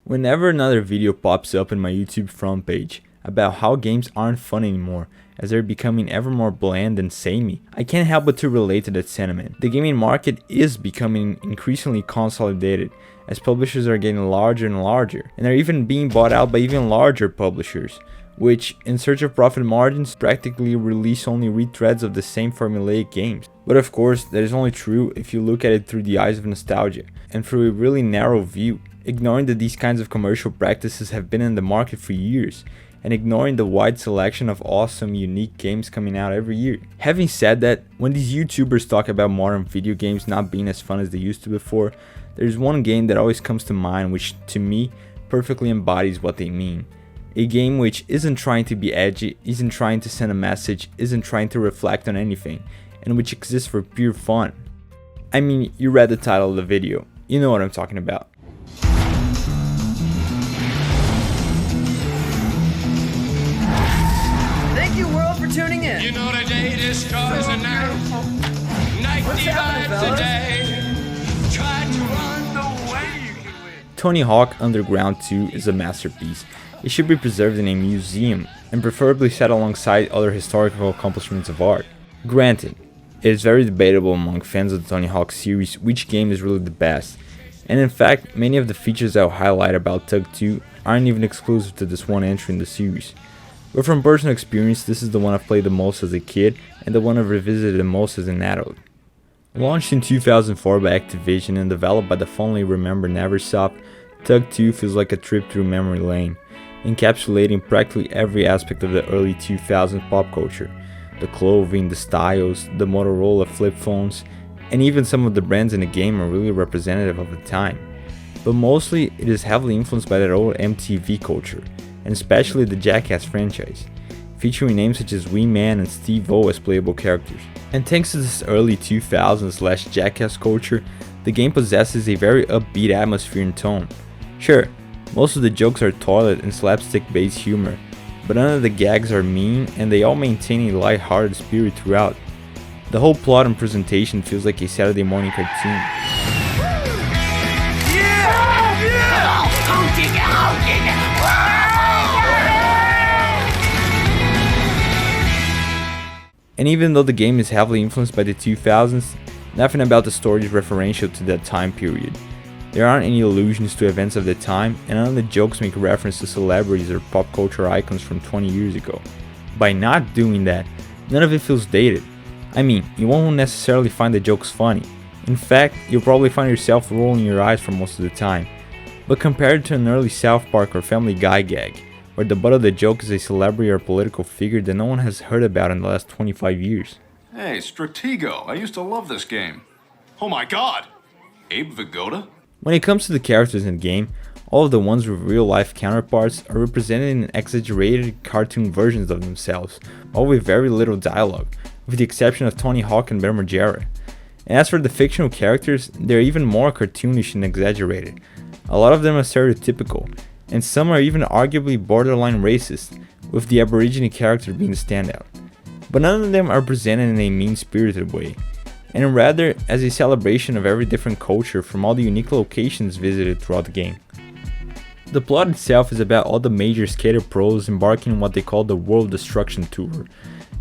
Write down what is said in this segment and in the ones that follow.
Whenever another video pops up in my YouTube front page about how games aren't fun anymore as they're becoming ever more bland and samey, I can't help but to relate to that sentiment. The gaming market is becoming increasingly consolidated as publishers are getting larger and larger, and they're even being bought out by even larger publishers, which, in search of profit margins, practically release only retreads of the same formulaic games. But of course, that is only true if you look at it through the eyes of nostalgia, and through a really narrow view, ignoring that these kinds of commercial practices have been in the market for years, and ignoring the wide selection of awesome, unique games coming out every year. Having said that, when these YouTubers talk about modern video games not being as fun as they used to before, there's one game that always comes to mind which, to me, perfectly embodies what they mean. A game which isn't trying to be edgy, isn't trying to send a message, isn't trying to reflect on anything, and which exists for pure fun. I mean, you read the title of the video, you know what I'm talking about. Thank you, world, for tuning in. You know the day destroys the night. Night divides the day. Try to run the way you can win. Tony Hawk Underground 2 is a masterpiece. It should be preserved in a museum, and preferably set alongside other historical accomplishments of art. Granted, it is very debatable among fans of the Tony Hawk series which game is really the best, and in fact, many of the features I'll highlight about THUG2 aren't even exclusive to this one entry in the series. But from personal experience, this is the one I've played the most as a kid, and the one I've revisited the most as an adult. Launched in 2004 by Activision and developed by the fondly remembered Neversoft, THUG2 feels like a trip through memory lane, encapsulating practically every aspect of the early 2000s pop culture. The clothing, the styles, the Motorola flip phones, and even some of the brands in the game are really representative of the time. But mostly, it is heavily influenced by that old MTV culture, and especially the Jackass franchise, featuring names such as Wee Man and Steve-O as playable characters. And thanks to this early 2000s Jackass culture, the game possesses a very upbeat atmosphere and tone. Sure, most of the jokes are toilet and slapstick-based humor, but none of the gags are mean, and they all maintain a light-hearted spirit throughout. The whole plot and presentation feels like a Saturday morning cartoon. And even though the game is heavily influenced by the 2000s, nothing about the story is referential to that time period. There aren't any allusions to events of the time, and none of the jokes make reference to celebrities or pop culture icons from 20 years ago. By not doing that, none of it feels dated. I mean, you won't necessarily find the jokes funny. In fact, you'll probably find yourself rolling your eyes for most of the time. But compared to an early South Park or Family Guy gag, where the butt of the joke is a celebrity or political figure that no one has heard about in the last 25 years. Hey, Stratego, I used to love this game. Oh my god! Abe Vigoda? When it comes to the characters in the game, all of the ones with real-life counterparts are represented in exaggerated cartoon versions of themselves, all with very little dialogue, with the exception of Tony Hawk and Ben Margera. And as for the fictional characters, they're even more cartoonish and exaggerated. A lot of them are stereotypical, and some are even arguably borderline racist, with the Aborigine character being the standout. But none of them are presented in a mean-spirited way, and rather as a celebration of every different culture from all the unique locations visited throughout the game. The plot itself is about all the major skater pros embarking on what they call the World Destruction Tour,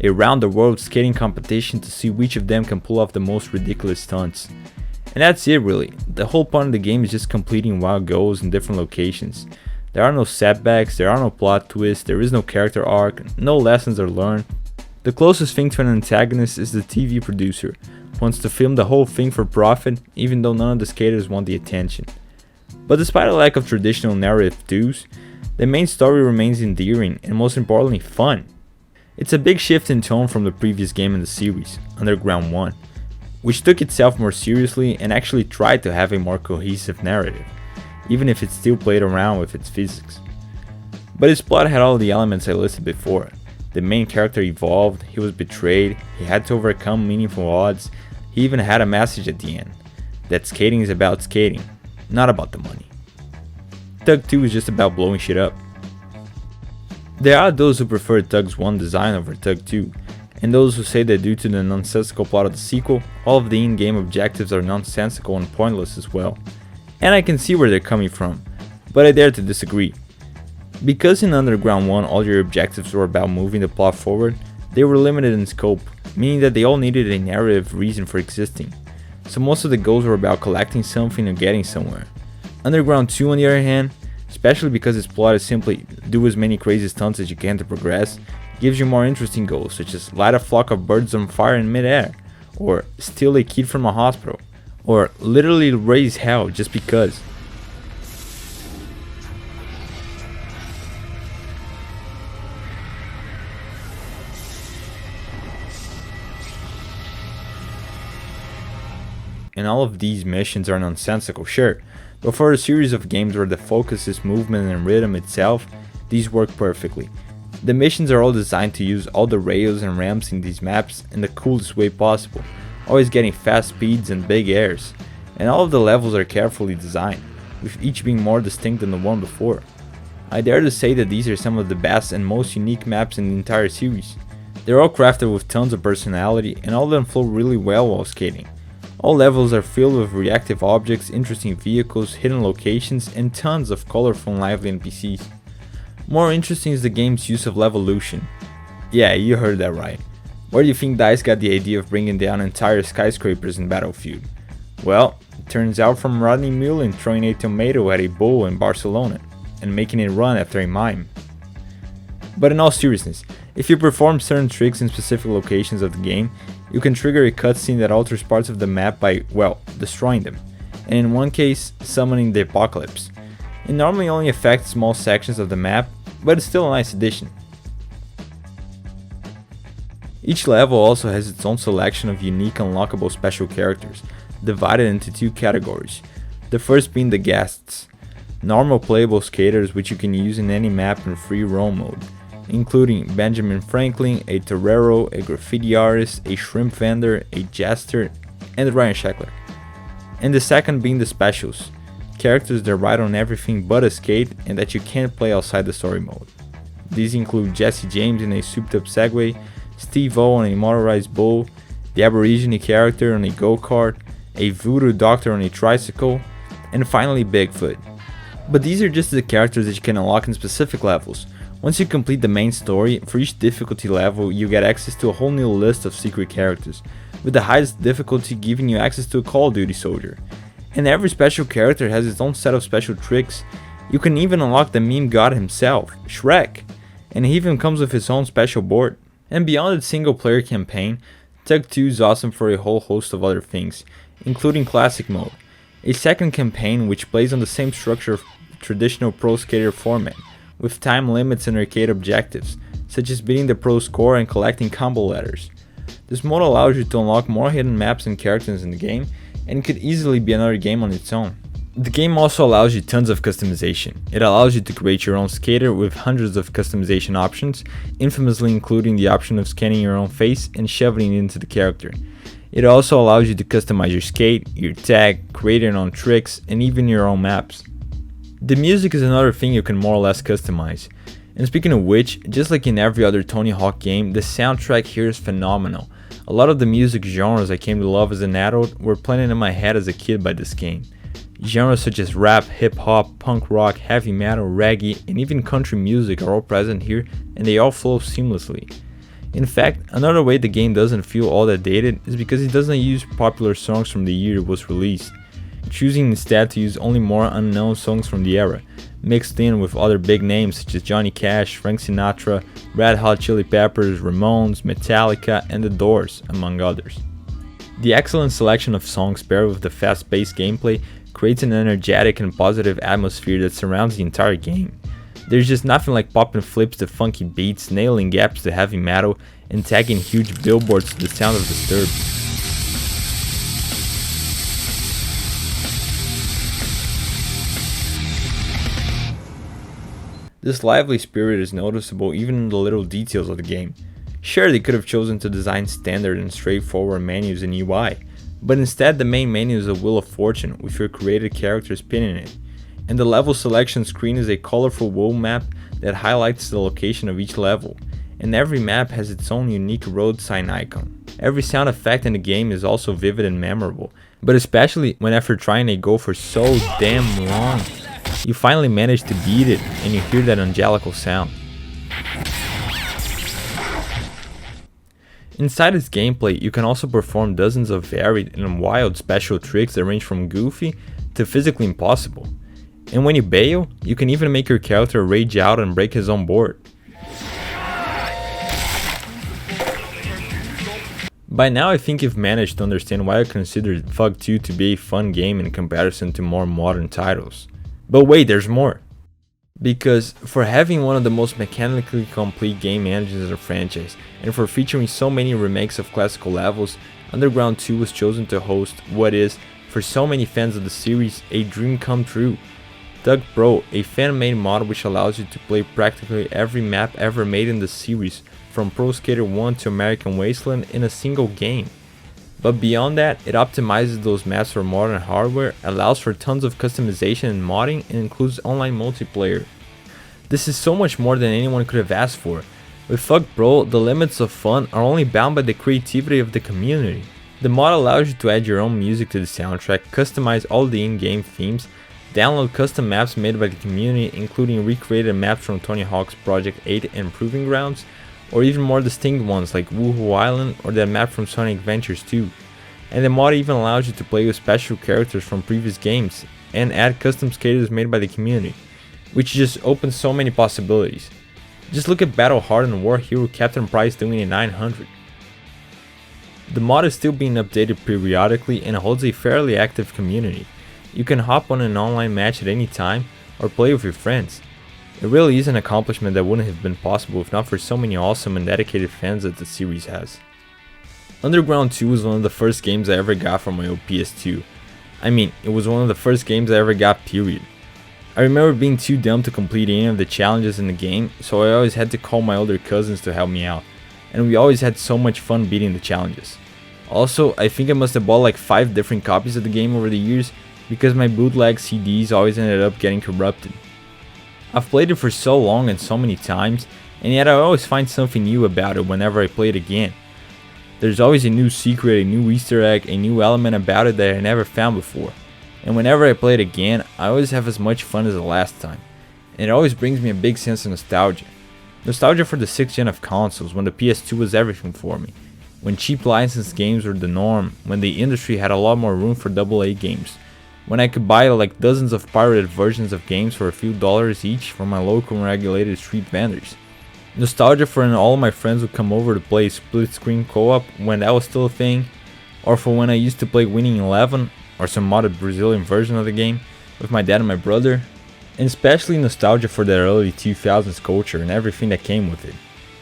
a round-the-world skating competition to see which of them can pull off the most ridiculous stunts. And that's it really. The whole point of the game is just completing wild goals in different locations. There are no setbacks, there are no plot twists, there is no character arc, no lessons are learned. The closest thing to an antagonist is the TV producer, who wants to film the whole thing for profit, even though none of the skaters want the attention. But despite a lack of traditional narrative dues, the main story remains endearing and most importantly fun. It's a big shift in tone from the previous game in the series, Underground 1, which took itself more seriously and actually tried to have a more cohesive narrative, even if it still played around with its physics. But its plot had all the elements I listed before. The main character evolved, he was betrayed, he had to overcome meaningful odds, he even had a message at the end, that skating is about skating, not about the money. THUG2 is just about blowing shit up. There are those who prefer THUG's 1 design over THUG2, and those who say that due to the nonsensical plot of the sequel, all of the in-game objectives are nonsensical and pointless as well. And I can see where they're coming from, but I dare to disagree. Because in Underground 1 all your objectives were about moving the plot forward, they were limited in scope, meaning that they all needed a narrative reason for existing. So most of the goals were about collecting something or getting somewhere. Underground 2 on the other hand, especially because its plot is simply do as many crazy stunts as you can to progress, gives you more interesting goals such as light a flock of birds on fire in midair, or steal a kid from a hospital, or literally raise hell just because. And all of these missions are nonsensical, sure, but for a series of games where the focus is movement and rhythm itself, these work perfectly. The missions are all designed to use all the rails and ramps in these maps in the coolest way possible, always getting fast speeds and big airs, and all of the levels are carefully designed, with each being more distinct than the one before. I dare to say that these are some of the best and most unique maps in the entire series. They're all crafted with tons of personality and all of them flow really well while skating. All levels are filled with reactive objects, interesting vehicles, hidden locations, and tons of colorful and lively NPCs. More interesting is the game's use of levolution. Yeah, you heard that right. Where do you think DICE got the idea of bringing down entire skyscrapers in Battlefield? Well, it turns out from Rodney Mullen throwing a tomato at a bull in Barcelona, and making it run after a mime. But in all seriousness, if you perform certain tricks in specific locations of the game, you can trigger a cutscene that alters parts of the map by, well, destroying them, and in one case, summoning the apocalypse. It normally only affects small sections of the map, but it's still a nice addition. Each level also has its own selection of unique unlockable special characters, divided into two categories. The first being the guests, normal playable skaters which you can use in any map in free roam mode, including Benjamin Franklin, a torero, a graffiti artist, a shrimp vendor, a jester, and Ryan Sheckler. And the second being the specials, characters that ride on everything but a skate and that you can't play outside the story mode. These include Jesse James in a souped up Segway, Steve-O on a motorized bull, the Aborigine character on a go-kart, a voodoo doctor on a tricycle, and finally Bigfoot. But these are just the characters that you can unlock in specific levels. Once you complete the main story, for each difficulty level you get access to a whole new list of secret characters, with the highest difficulty giving you access to a Call of Duty soldier. And every special character has its own set of special tricks. You can even unlock the meme god himself, Shrek, and he even comes with his own special board. And beyond its single player campaign, THUG2 is awesome for a whole host of other things, including Classic Mode, a second campaign which plays on the same structure of traditional Pro Skater format, with time limits and arcade objectives, such as beating the pro score and collecting combo letters. This mode allows you to unlock more hidden maps and characters in the game, and it could easily be another game on its own. The game also allows you tons of customization. It allows you to create your own skater with hundreds of customization options, infamously including the option of scanning your own face and shoving it into the character. It also allows you to customize your skate, your tag, create your own tricks, and even your own maps. The music is another thing you can more or less customize. And speaking of which, just like in every other Tony Hawk game, the soundtrack here is phenomenal. A lot of the music genres I came to love as an adult were planted in my head as a kid by this game. Genres such as rap, hip-hop, punk rock, heavy metal, reggae, and even country music are all present here, and they all flow seamlessly. In fact, another way the game doesn't feel all that dated is because it doesn't use popular songs from the year it was released, choosing instead to use only more unknown songs from the era, mixed in with other big names such as Johnny Cash, Frank Sinatra, Red Hot Chili Peppers, Ramones, Metallica, and The Doors, among others. The excellent selection of songs paired with the fast-paced gameplay creates an energetic and positive atmosphere that surrounds the entire game. There's just nothing like popping flips to funky beats, nailing gaps to heavy metal, and tagging huge billboards to the sound of Disturbed. This lively spirit is noticeable even in the little details of the game. Sure, they could have chosen to design standard and straightforward menus and UI, but instead the main menu is a Wheel of Fortune with your created character spinning it, and the level selection screen is a colorful world map that highlights the location of each level, and every map has its own unique road sign icon. Every sound effect in the game is also vivid and memorable, but especially when after trying a goal for so damn long, You finally manage to beat it, and you hear that angelical sound. Inside its gameplay, you can also perform dozens of varied and wild special tricks that range from goofy to physically impossible. And when you bail, you can even make your character rage out and break his own board. By now I think you've managed to understand why I consider THUG2 to be a fun game in comparison to more modern titles. But wait, there's more. Because for having one of the most mechanically complete game engines in the franchise, and for featuring so many remakes of classical levels, Underground 2 was chosen to host what is, for so many fans of the series, a dream come true. THUG Pro, a fan-made mod which allows you to play practically every map ever made in the series, from Pro Skater 1 to American Wasteland in a single game. But beyond that, it optimizes those maps for modern hardware, allows for tons of customization and modding, and includes online multiplayer. This is so much more than anyone could have asked for. With THUG Pro, the limits of fun are only bound by the creativity of the community. The mod allows you to add your own music to the soundtrack, customize all the in-game themes, download custom maps made by the community, including recreated maps from Tony Hawk's Project 8 and Proving Grounds, or even more distinct ones like Woohoo Island or that map from Sonic Adventures 2. And the mod even allows you to play with special characters from previous games and add custom skaters made by the community, which just opens so many possibilities. Just look at Battle Hardened War Hero Captain Price doing a 900. The mod is still being updated periodically and holds a fairly active community. You can hop on an online match at any time or play with your friends. It really is an accomplishment that wouldn't have been possible if not for so many awesome and dedicated fans that the series has. Underground 2 was one of the first games I ever got from my old PS2. I mean, it was one of the first games I ever got, period. I remember being too dumb to complete any of the challenges in the game, so I always had to call my older cousins to help me out, and we always had so much fun beating the challenges. Also, I think I must have bought like 5 different copies of the game over the years, because my bootleg CDs always ended up getting corrupted. I've played it for so long and so many times, and yet I always find something new about it whenever I play it again. There's always a new secret, a new Easter egg, a new element about it that I never found before. And whenever I play it again, I always have as much fun as the last time. And it always brings me a big sense of nostalgia. Nostalgia for the 6th gen of consoles, when the PS2 was everything for me. When cheap licensed games were the norm, when the industry had a lot more room for AA games. When I could buy like dozens of pirated versions of games for a few dollars each from my local and regulated street vendors. Nostalgia for when all of my friends would come over to play split screen co-op when that was still a thing, or for when I used to play Winning 11 or some modded Brazilian version of the game with my dad and my brother, and especially nostalgia for the early 2000s culture and everything that came with it.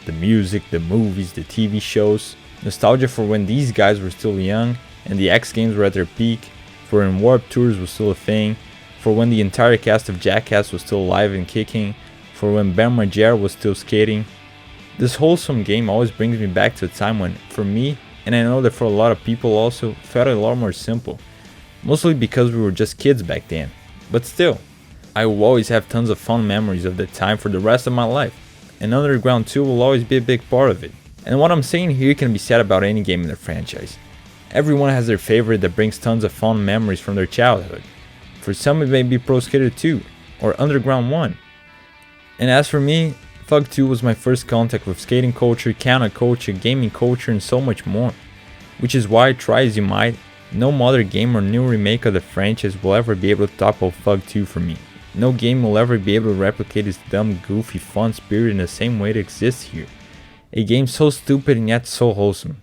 The music, the movies, the TV shows, nostalgia for when these guys were still young and the X Games were at their peak, for when Warped Tours was still a thing, for when the entire cast of Jackass was still alive and kicking, for when Ben Margera was still skating. This wholesome game always brings me back to a time when, for me, and I know that for a lot of people also, felt a lot more simple. Mostly because we were just kids back then. But still, I will always have tons of fun memories of that time for the rest of my life, and Underground 2 will always be a big part of it. And what I'm saying here can be said about any game in the franchise. Everyone has their favorite that brings tons of fun memories from their childhood. For some it may be Pro Skater 2 or Underground 1. And as for me, THUG2 was my first contact with skating culture, counterculture, gaming culture, and so much more. Which is why, try as you might, no modern game or new remake of the franchise will ever be able to topple THUG2 for me. No game will ever be able to replicate its dumb, goofy, fun spirit in the same way it exists here. A game so stupid and yet so wholesome.